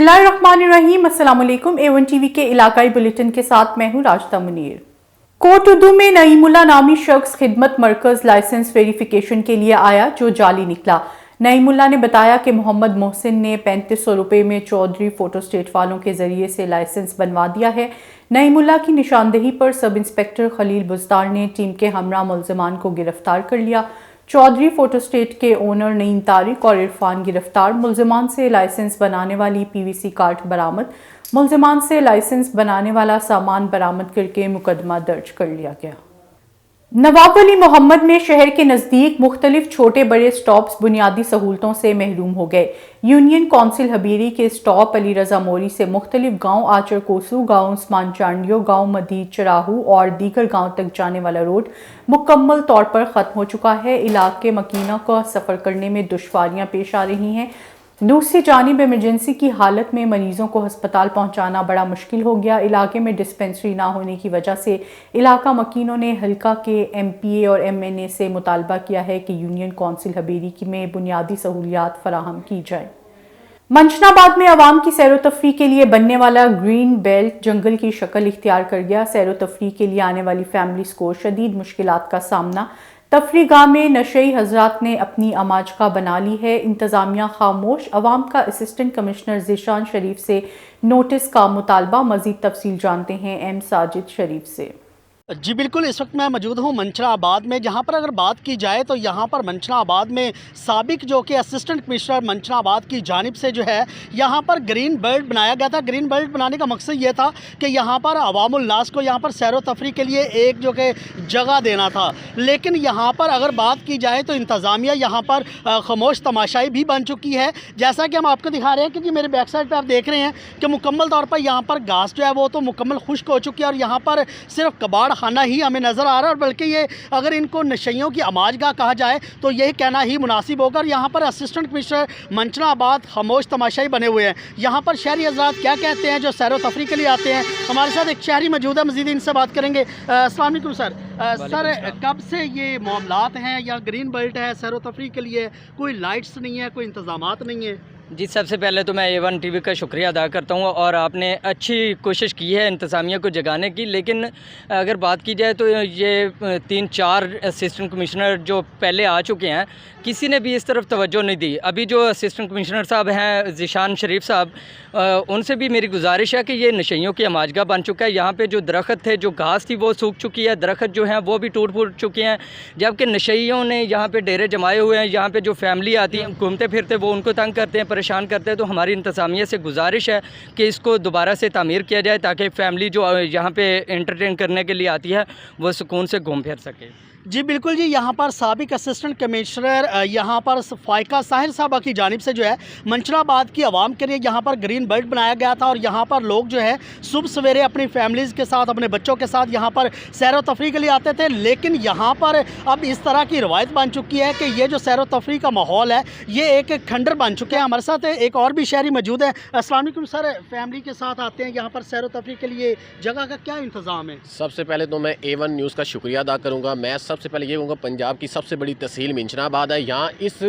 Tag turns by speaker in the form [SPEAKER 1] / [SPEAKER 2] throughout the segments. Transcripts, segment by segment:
[SPEAKER 1] बिस्मिल्लाहिर्रहमानिर्रहीम। अस्सलाम वालेकुम। A1 टीवी के इलाकाई बुलेटिन के साथ मैं हूं राशिदा मुनीर। कोट उर्दू में नईमुल्ला नामी शख्स खिदमत मरकज लाइसेंस वेरिफिकेशन के लिए आया जो जाली निकला। नईमुल्ला ने बताया कि मोहम्मद मोहसिन ने 3500 रुपये में चौधरी फोटो स्टेट वालों के जरिए से लाइसेंस बनवा दिया है। नईमुल्ला की निशानदेही पर सब इंस्पेक्टर खलील बुज़दार ने टीम के हमरा मुल्ज़िमान को गिरफ्तार कर लिया। चौधरी फोटो स्टेट के ओनर नईम तारिक और इरफान गिरफ्तार। मुल्ज़िमान से लाइसेंस बनाने वाली PVC कार्ड बरामद। मुल्ज़िमान से लाइसेंस बनाने वाला सामान बरामद करके मुकदमा दर्ज कर लिया गया। नवाब वली मोहम्मद में शहर के नज़दीक मुख्तलिफ छोटे बड़े स्टॉप्स बुनियादी सहूलतों से महरूम हो गए। यूनियन कौंसिल हबीरी के स्टॉप अली रजा मोरी से मुख्तलिफ गांव आचर कोसू, गांव उस्मान चांडियो, गांव मदीद चराहू और दीगर गांव तक जाने वाला रोड मुकम्मल तौर पर ख़त्म हो चुका है। इलाके मकीना का सफ़र करने में दुश्वारियां पेश आ रही हैं। दूसरी जानिब इमरजेंसी की हालत में मरीजों को हस्पताल पहुंचाना बड़ा मुश्किल हो गया। इलाके में डिस्पेंसरी ना होने की वजह से इलाका मकीनों ने हल्का के MPA और MNA से मुतालबा किया है कि यूनियन कौंसिल हबीरी में बुनियादी सहूलियात फराहम की जाए। मंशनाबाद में अवाम की सैर व तफरी के लिए बनने वाला ग्रीन बेल्ट जंगल की शक्ल इख्तियार कर गया। सैर व तफरी के लिए आने वाली फैमिलीज को शदीद मुश्किलात का सामना। तफरी गाह में नशई हजरात ने अपनी अमाजगा बना ली है। इंतजामिया खामोश। अवाम का असिस्टेंट कमिश्नर ज़ीशान शरीफ से नोटिस का मुतालबा। मजीद तफसील जानते हैं M साजिद शरीफ से।
[SPEAKER 2] जी बिल्कुल, इस वक्त मैं मौजूद हूँ मंचनाबाद में, जहाँ पर अगर बात की जाए तो यहाँ पर मंचनाबाद में साबिक जो कि असिस्टेंट कमिश्नर मंचनाबाद की जानिब से जो है यहाँ पर ग्रीन बेल्ट बनाया गया था। ग्रीन बेल्ट बनाने का मकसद ये था कि यहाँ पर अवामुल नास को यहाँ पर सैर व तफरी के लिए एक जो कि जगह देना था। लेकिन यहाँ पर अगर बात की जाए तो इंतज़ामिया यहाँ पर खामोश तमाशाई भी बन चुकी है। जैसा कि हम आपको दिखा रहे हैं कि मेरे बैक साइड पर आप देख रहे हैं कि मुकम्मल तौर पर यहाँ पर घास जो है वो तो मुकम्मल खुश्क हो चुकी है और यहाँ पर सिर्फ कबाड़ खाना ही हमें नज़र आ रहा है। और बल्कि ये अगर इनको नशइयों की अमाजगाह कहा जाए तो यही कहना ही मुनासिब होगा। और यहाँ पर असिस्टेंट कमिश्नर मंचनाबाद खामोश तमाशाई बने हुए हैं। यहाँ पर शहरी हज़रात क्या कहते हैं जो सैर व तफरी के लिए आते हैं। हमारे साथ एक शहरी मौजूद है, मज़ीद इनसे बात करेंगे। अस्सलाम वालेकुम सर। सर, कब से ये मामलात हैं या ग्रीन बेल्ट है सैर व तफरी के लिए, कोई लाइट्स नहीं है, कोई इंतज़ामात नहीं है?
[SPEAKER 3] जी, सबसे पहले तो मैं A1 टीवी का शुक्रिया अदा करता हूँ और आपने अच्छी कोशिश की है इंतज़ामिया को जगाने की। लेकिन अगर बात की जाए तो ये 3-4 असिस्टेंट कमिश्नर जो पहले आ चुके हैं, किसी ने भी इस तरफ तवज्जो नहीं दी। अभी जो असिस्टेंट कमिश्नर साहब हैं ज़ीशान शरीफ साहब, उनसे भी मेरी गुजारिश है कि ये नशइयों की अमाजगा बन चुका है। यहाँ पे जो दरख्त थे, जो घास थी वो सूख चुकी है, दरख्त जो हैं वो भी टूट फूट चुके हैं। जबकि नशइयों ने यहाँ पे डेरे जमाए हुए हैं। यहाँ पे जो फैमिली आती है घूमते फिरते वो उनको तंग करते हैं, परेशान करते हैं। तो हमारी इंतज़ामिया से गुजारिश है कि इसको दोबारा से तामीर किया जाए ताकि फैमिली जो यहाँ पे एंटरटेन करने के लिए आती है वो सुकून से घूम फिर सके।
[SPEAKER 2] जी बिल्कुल जी, यहाँ पर साबिक असिस्टेंट कमिश्नर यहाँ पर फ़ाइका साहिर साहबा की जानिब से जो है मंचनाबाद की आवाम के लिए यहाँ पर ग्रीन बेल्ट बनाया गया था। और यहाँ पर लोग जो है सुबह सवेरे अपनी फैमिलीज़ के साथ, अपने बच्चों के साथ यहाँ पर सैर व तफरी के लिए आते थे। लेकिन यहाँ पर अब इस तरह की रवायत बन चुकी है कि ये जो सैर व तफरी का माहौल है ये एक खंडर बन चुके हैं। हमारे साथ एक और भी शहरी मौजूद है। अस्सलाम वालेकुम सर, फैमिली के साथ आते हैं यहाँ पर सैर व तफरी के लिए, जगह का क्या इंतज़ाम है?
[SPEAKER 4] सबसे पहले तो मैं A1 न्यूज़ का शुक्रिया अदा करूँगा। मैं सबसे पहले ये कहूँगा पंजाब की सबसे बड़ी तहसील मंचनाबाद है। यहाँ इस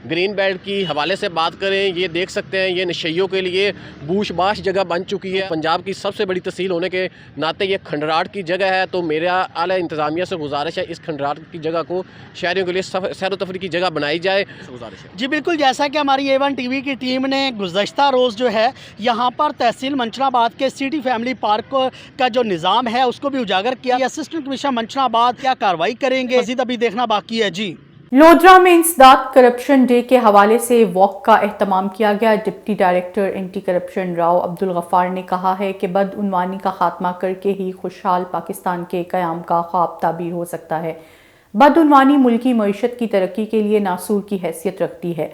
[SPEAKER 4] ग्रीन बेल्ट की हवाले से बात करें, ये देख सकते हैं ये नशइयों के लिए बूश बाश जगह बन चुकी है। पंजाब की सबसे बड़ी तहसील होने के नाते ये खंडराट की जगह है। तो मेरा आला इंतज़ामिया से गुजारिश है इस खंडराट की जगह को शहरियों के लिए सैर व तफरी की जगह बनाई जाए, गुजारिश है।
[SPEAKER 2] जी बिल्कुल, जैसा कि हमारी A1 टीवी की टीम ने गुज़श्ता रोज़ जो है यहाँ पर तहसील मंचनाबाद के सिटी फैमिली पार्क का जो निज़ाम है उसको भी उजागर किया। असिस्टेंट कमिश्नर मंचनाबाद क्या कार्रवाई करेंगे, मज़ीद अभी देखना बाकी है। जी,
[SPEAKER 1] लोधरा में इंसदाद करप्शन डे के हवाले से वॉक का एहतमाम किया गया। Deputy director anti corruption Rao Abdul Ghaffar ने कहा है कि बदउनवानी का खात्मा करके ही खुशहाल पाकिस्तान के क़याम का ख्वाब ताबीर हो सकता है। बदउनवानी मुल्की मईशत की तरक्की के लिए नासूर की हैसियत रखती है।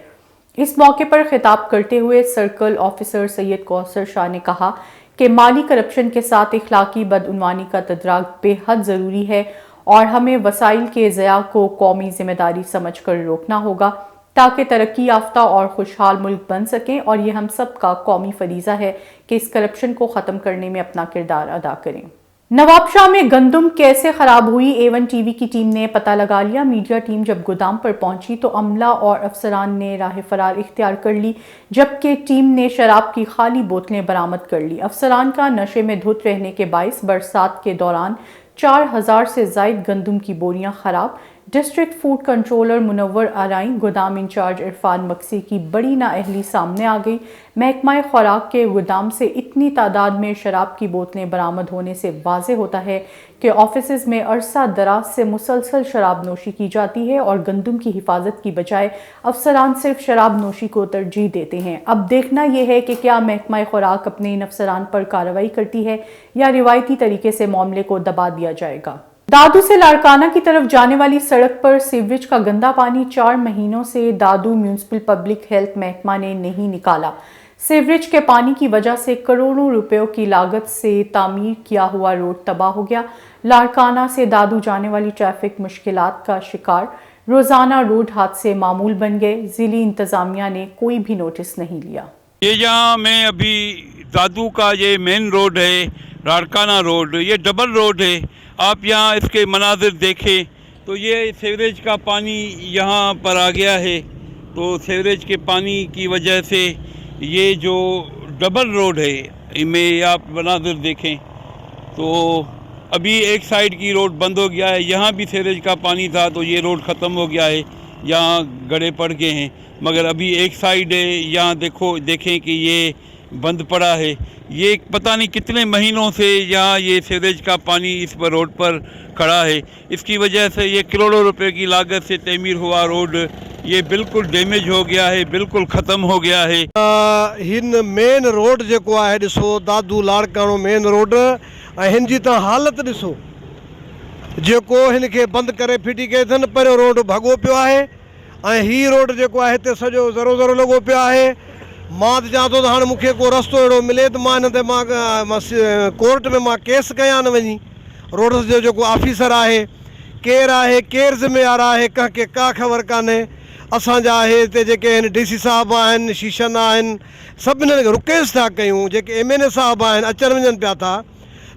[SPEAKER 1] इस मौके पर खिताब करते हुए सर्कल ऑफिसर सैयद कौसर शाह ने कहा कि माली करप्शन के साथ इखलाकी बदउनवानी का तदराक बेहद ज़रूरी है और हमें वसाइल के ज़या को कौमी जिम्मेदारी समझकर रोकना होगा ताकि तरक्की याफ्ता और खुशहाल मुल्क बन सकें। और ये हम सब का कौमी फरीज़ा है कि इस करप्शन को ख़त्म करने में अपना किरदार अदा करें। नवाबशाह में गंदम कैसे खराब हुई, A1 टीवी की टीम ने पता लगा लिया। मीडिया टीम जब गोदाम पर पहुंची तो अमला और अफसरान ने राह फरार इख्तियार कर ली, जबकि टीम ने शराब की खाली बोतलें बरामद कर ली। अफसरान का नशे में धुत रहने के बाइस बरसात के दौरान 4000 से जायद गंदम की बोरियां खराब। डिस्ट्रिक्ट फूड कंट्रोलर मुनव्वर आराई, गोदाम इंचार्ज इरफान मक्सी की बड़ी नाअहली सामने आ गई। महकमा खुराक के गोदाम से इतनी तादाद में शराब की बोतलें बरामद होने से वाज़ेह होता है कि ऑफिसेज में अरसा दराज से मुसलसल शराब नोशी की जाती है और गंदम की हिफाजत की बजाय अफसरान सिर्फ शराब नोशी को तरजीह देते हैं। अब देखना यह है कि क्या महकमा खुराक अपने इन अफसरान पर कार्रवाई करती है या रिवायती तरीके से मामले को दबा दिया जाएगा। दादू से लाड़काना की तरफ जाने वाली सड़क पर सीवरेज का गंदा पानी 4 महीनों से दादू म्यूनिसिपल पब्लिक हेल्थ महकमा ने नहीं निकाला। सीवरेज के पानी की वजह से करोड़ों रुपयों की लागत से तामीर किया हुआ रोड तबाह हो गया। लाड़काना से दादू जाने वाली ट्रैफिक मुश्किलात का शिकार। रोजाना रोड हादसे मामूल बन गए। जिली इंतजामिया ने कोई भी नोटिस नहीं लिया।
[SPEAKER 5] ये जहाँ मैं अभी दादू का ये मेन रोड है, लाड़काना रोड, ये डबल रोड है। आप यहाँ इसके मनाजिर देखें तो ये सीवरेज का पानी यहाँ पर आ गया है। तो सीवरेज के पानी की वजह से ये जो डबल रोड है इनमें आप मनाजिर देखें तो अभी एक साइड की रोड बंद हो गया है। यहाँ भी सीवरेज का पानी था तो ये रोड ख़त्म हो गया है, यहाँ गड्ढे पड़ गए हैं। मगर अभी एक साइड है, यहाँ देखें कि ये बंद पड़ा है। ये पता नहीं कितने महीनों से यहाँ ये सीवरेज का पानी इस पर रोड पर खड़ा है। इसकी वजह से ये करोड़ों रुपए की लागत से तमीर हुआ रोड ये बिल्कुल डैमेज हो गया है, बिल्कुल ख़त्म हो गया है।
[SPEAKER 6] हिन मेन रोड जेको आहे ॾिसो, दादू लाड़कानो मेन रोड, ऐं हिन जी तव्हां हालत ॾिसो जेको हिन खे बंदि करे फिटी कयो अथनि। पहिरियों रोड भॻो पियो आहे ऐं हीअ रोड जेको आहे हिते सॼो ज़रो ज़रो लॻो पियो आहे। मां त चवां थो त हाणे मूंखे को रस्तो अहिड़ो मिले त मां हिन ते मां कोर्ट में मां केस कयां न वञी। रोड जो जेको ऑफिसर आहे, केरु आहे, केरु ज़िम्मेवारु आहे, कंहिंखे का ख़बर कान्हे। असांजा आहे हिते जेके आहिनि DC साहब आहिनि, शीशन आहिनि, सभिनी खे रिक्वेस्ट था कयूं। जेके MNA साहब आहिनि अचनि वञनि पिया था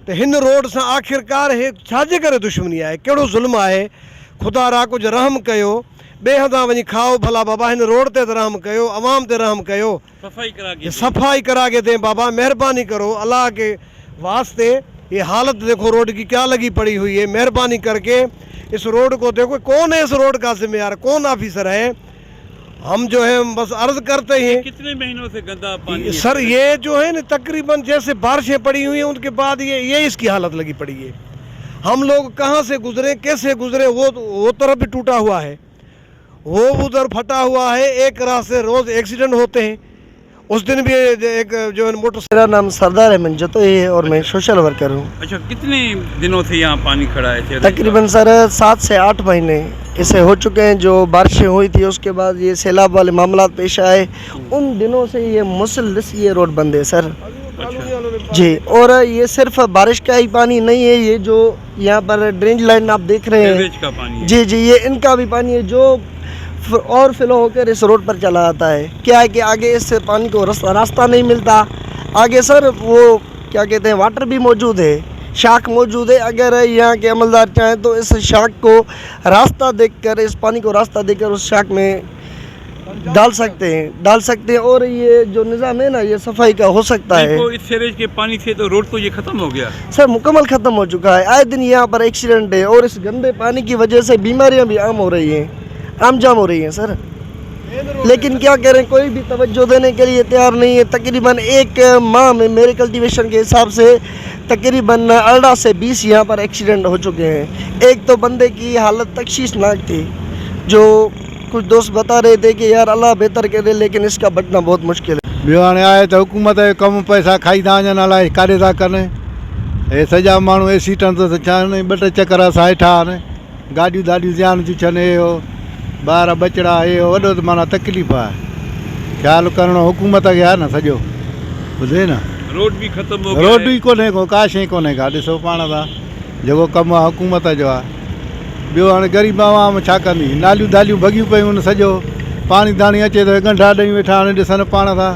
[SPEAKER 6] त हिन रोड सां आख़िरकार हे छाजे करे दुश्मनी आहे, कहिड़ो ज़ुल्म आहे। ख़ुदा रा कुझु रहम कयो, ॿिए हंधा वञी खाओ भला बाबा, हिन रोड ते रहम कयो, अवाम ते रहम कयो, सफाई करा के दें बाबा, मेहरबानी करो अल्लाह के वास्ते। ये हालत देखो रोड की क्या लगी पड़ी हुई है, मेहरबानी करके इस रोड को देखो। कौन है इस रोड का जिम्मेदार, कौन ऑफिसर है? हम जो है बस अर्ज करते हैं।
[SPEAKER 5] कितने महीनों से गंदा पानी
[SPEAKER 6] सर ये जो है ना तकरीबन जैसे बारिशें पड़ी हुई हैं उनके बाद ये इसकी हालत लगी पड़ी है। हम लोग कहाँ से गुजरे, कैसे गुजरे, वो तरफ भी टूटा हुआ है, वो उधर फटा हुआ है। एक रास्ते रोज एक्सीडेंट होते हैं। उस दिन भी एक जो है मोटर।
[SPEAKER 7] मेरा नाम सरदार अहमद जतोई है और मैं सोशल वर्कर हूँ।
[SPEAKER 5] अच्छा, कितने दिनों से यहाँ पानी खड़ा है?
[SPEAKER 7] तकरीबन सर 7 से 8 महीने इसे हो चुके हैं। जो बारिशें हुई थी उसके बाद ये सैलाब वाले मामला पेश आए, उन दिनों से ये मुसलसल ये रोड बंद है सर। जी, और ये सिर्फ बारिश का ही पानी नहीं है, ये जो यहाँ पर ड्रेनेज लाइन आप देख रहे हैं, जी जी, ये इनका भी पानी है जो और फ्लो होकर इस रोड पर चला आता है। क्या है कि आगे इस पानी को रास्ता नहीं मिलता। आगे सर वो क्या कहते हैं, वाटर भी मौजूद है, शाख मौजूद है। अगर यहाँ के अमलदार चाहें तो इस शाख को रास्ता देखकर, इस पानी को रास्ता देकर उस शाख में डाल सकते हैं और ये जो निज़ाम है ना, ये सफाई का हो सकता है।
[SPEAKER 5] इस सीवरेज के पानी से तो रोड तो ये ख़त्म हो गया
[SPEAKER 7] सर, मुकम्मल ख़त्म हो चुका है। आए दिन यहाँ पर एक्सीडेंट है और इस गंदे पानी की वजह से बीमारियाँ भी आम हो रही हैं सर। लेकिन क्या करें, कोई भी तवज्जो देने के लिए तैयार नहीं है। तकरीबन एक माह में मेरे कल्टीवेशन के हिसाब से तकरीबन 18 से 20 यहाँ पर एक्सीडेंट हो चुके हैं। एक तो बंदे की हालत तशवीशनाक थी, जो कुछ दोस्त बता रहे थे कि यार अल्लाह बेहतर करे, लेकिन इसका बचना बहुत मुश्किल है।
[SPEAKER 8] ॿियो हाणे आहे त हुकूमत जो कमु पैसा खाई था वञनि, अलाए काॾे था कनि। हे सॼा माण्हू एक्सीडेंट त छा आहिनि, 2 चकर असां हेठां आहिनि, गाॾियूं ध्यानु थियूं छॾनि, हे ॿार बचड़ा, हे वॾो त माना तकलीफ़ आहे। ख़्यालु करणो हुकूमत खे आहे न सॼो, ॿुधे न।
[SPEAKER 5] रोड भी खत्म हो गया,
[SPEAKER 8] रोड भी कोन्हे को, का शइ कोन्हे का। ॾिसो पाण था जेको कमु आहे हुकूमत जो आहे। ॿियो हाणे ग़रीब आवाम छा कंदी, नालियूं दालियूं भॻियूं पियूं आहिनि, सॼो पानी दाणी अचे थो, गंढा ॾेई वेठा हाणे ॾिसनि पाण था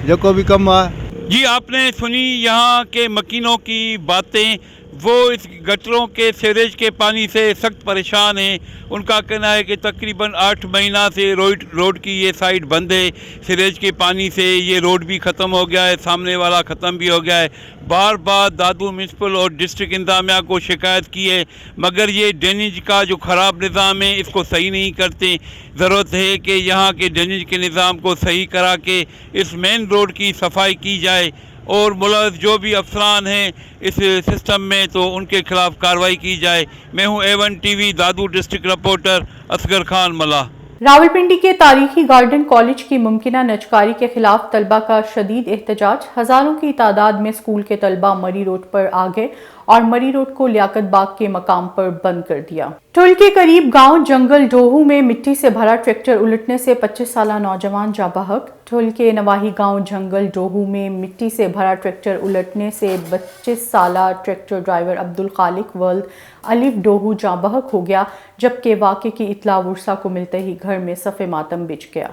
[SPEAKER 8] जेको भी कमु आहे।
[SPEAKER 5] जी आपने सुनी यहाँ के मकीनों की बातें। वो इस गटरों के सीवरेज के पानी से सख्त परेशान हैं। उनका कहना है कि तकरीबन 8 महीना से रोड की ये साइड बंद है। सीवरेज के पानी से ये रोड भी ख़त्म हो गया है, सामने वाला ख़त्म भी हो गया है। बार बार दादू म्यूनसिपल और डिस्ट्रिक्ट इंतजामिया को शिकायत की है, मगर ये ड्रेनेज का जो ख़राब निज़ाम है इसको सही नहीं करते। ज़रूरत है कि यहाँ के ड्रेनेज के निज़ाम को सही करा के इस मेन रोड की सफाई की जाए और मुलज़ जो भी अफसरान हैं इस सिस्टम में तो उनके खिलाफ कार्रवाई की जाए। मैं हूँ A1 TV दादू डिस्ट्रिक्ट रिपोर्टर असगर खान मला।
[SPEAKER 1] रावलपिंडी के तारीखी गार्डन कॉलेज की मुमकिना नजकारी के खिलाफ तलबा का शदीद एहतजाज। हजारों की तादाद में स्कूल के तलबा मरी रोड पर आ गए और मरी रोड को लियाकत बाग के मकाम पर बंद कर दिया। टुल के करीब गांव जंगल डोहू में मिट्टी से भरा ट्रैक्टर उलटने से 25 साला नौजवान जाँ बहक। टुल के नवाही गांव जंगल डोहू में मिट्टी से भरा ट्रैक्टर उलटने से 25 साला ट्रैक्टर ड्राइवर अब्दुल खालिक वर्ल्ड अलिफ डोहू जाँ बहक हो गया, जबकि वाक़े की इत्ला वर्षा को मिलते ही घर में सफ़े मातम बिछ गया।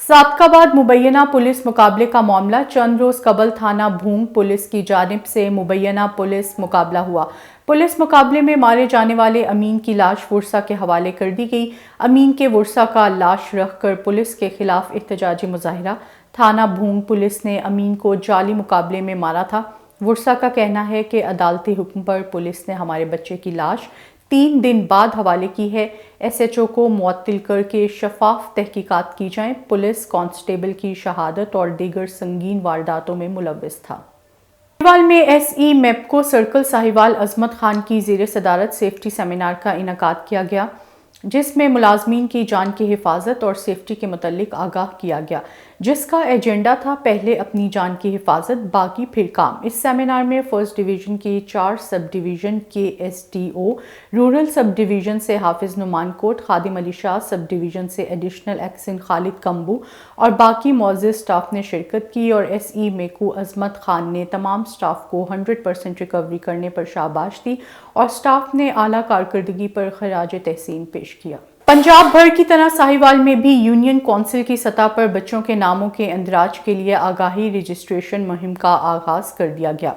[SPEAKER 1] सादकाबाद मुबैना पुलिस मुकाबले का मामला। चंद रोज कबल थाना भूंग पुलिस की जानिब से मुबैना पुलिस मुकाबला हुआ। पुलिस मुकाबले में मारे जाने वाले अमीन की लाश वर्षा के हवाले कर दी गई। अमीन के वर्षा का लाश रखकर पुलिस के खिलाफ एहतजाजी मुजाहिरा। थाना भूंग पुलिस ने अमीन को जाली मुकाबले में मारा था। वर्षा का कहना है कि अदालती हुक्म पर पुलिस ने हमारे बच्चे की लाश 3 दिन बाद हवाले की है। SHO को मुअत्तिल करके शफाफ तहकीकात की जाएं। पुलिस कांस्टेबल की शहादत और दीगर संगीन वारदातों में मुलव्विस था। साहिवाल में SE MEPCO सर्कल साहिवाल अजमत खान की ज़ेर सदारत सेफ्टी सेमिनार का इनकाद किया गया, जिसमें मुलाजमीन की जान की हिफाजत और सेफ्टी के मुतल्लिक आगाह किया गया, जिसका एजेंडा था पहले अपनी जान की हिफाजत बाकी फिर काम। इस सेमिनार में फर्स्ट डिवीज़न के 4 सब डिवीज़न के SDO, रूरल सब डिवीज़न से हाफिज नुमान कोट, खादिम अली शाह, सब डिवीज़न से एडिशनल एक्सन खालिद कम्बू और बाकी मौजूद स्टाफ ने शिरकत की। और SE MEPCO अजमत खान ने तमाम स्टाफ को 100% रिकवरी करने पर शाबाश दी और स्टाफ ने आला कारकर्दगी पर खराज तहसीन पेश किया। पंजाब भर की तरह साहिवाल में भी यूनियन कौंसिल की सतह पर बच्चों के नामों के इंदराज के लिए आगाही रजिस्ट्रेशन मुहिम का आगाज कर दिया गया।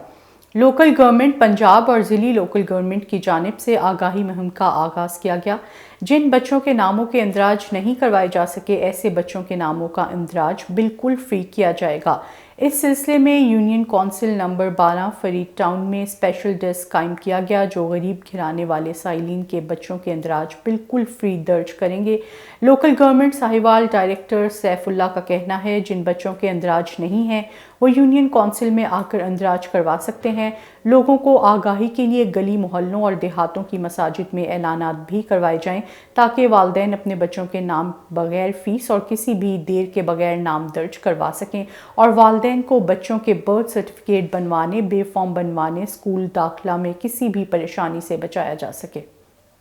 [SPEAKER 1] लोकल गवर्नमेंट पंजाब और ज़िली लोकल गवर्नमेंट की जानिब से आगाही मुहिम का आगाज़ किया गया। जिन बच्चों के नामों के इंदराज नहीं करवाए जा सके, ऐसे बच्चों के नामों का इंदराज बिल्कुल फ्री किया जाएगा। इस सिलसिले में union council number 12 Farid town में स्पेशल डेस्क कायम किया गया, जो गरीब घराने वाले साइलिन के बच्चों के इंदराज बिल्कुल फ्री दर्ज करेंगे। Local government Sahiwal director Saifullah का कहना है, जिन बच्चों के इंदराज नहीं हैं वो यूनियन कौंसिल में आकर इंदराज करवा सकते हैं। लोगों को आगाही के लिए गली मोहल्लों और देहातों की मसाजिद में ऐलानात भी करवाए जाएं, ताकि वालिदैन अपने बच्चों के नाम बगैर फीस और किसी भी देर के बगैर नाम दर्ज करवा सकें और वालिदैन को बच्चों के बर्थ सर्टिफिकेट बनवाने, बे फॉर्म बनवाने, स्कूल दाखिला में किसी भी परेशानी से बचाया जा सके।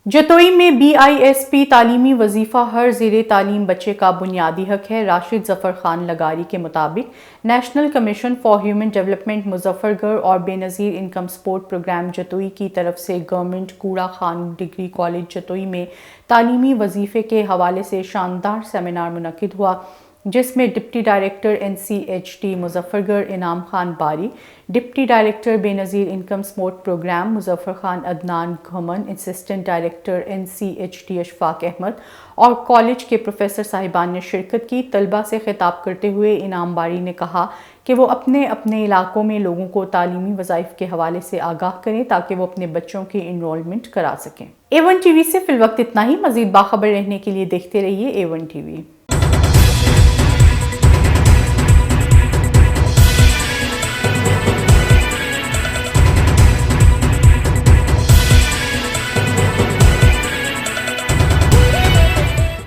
[SPEAKER 1] जतोई में BISP तालीमी वजीफ़ा हर ज़ेरे तालीम बच्चे का बुनियादी हक है। राशिद ज़फ़र खान लगारी के मुताबिक national commission for human development Muzaffargarh और Benazir income support program Jatoi की तरफ से गवर्नमेंट कूड़ा खान डिग्री कॉलेज जतोई में तालीमी वजीफ़े के हवाले से शानदार सेमिनार मुनक़िद हुआ, जिसमें deputy director NCHD Muzaffargarh Inam Khan Bari, deputy director Benazir income support program Muzaffar Khan Adnan Ghumman, assistant director NCHD Ashfaq Ahmed और कॉलेज के प्रोफेसर साहिबान ने शिरकत की। तलबा से खिताब करते हुए इनाम बारी ने कहा कि वो अपने अपने इलाकों में लोगों को तालीमी वज़ाइफ के हवाले से आगाह करें ताकि वो अपने बच्चों की इनरोलमेंट करा सकें। A1 TV से फिलवक्त इतना ही। मज़ीद बाखबर रहने के लिए देखते रहिए A1 TV।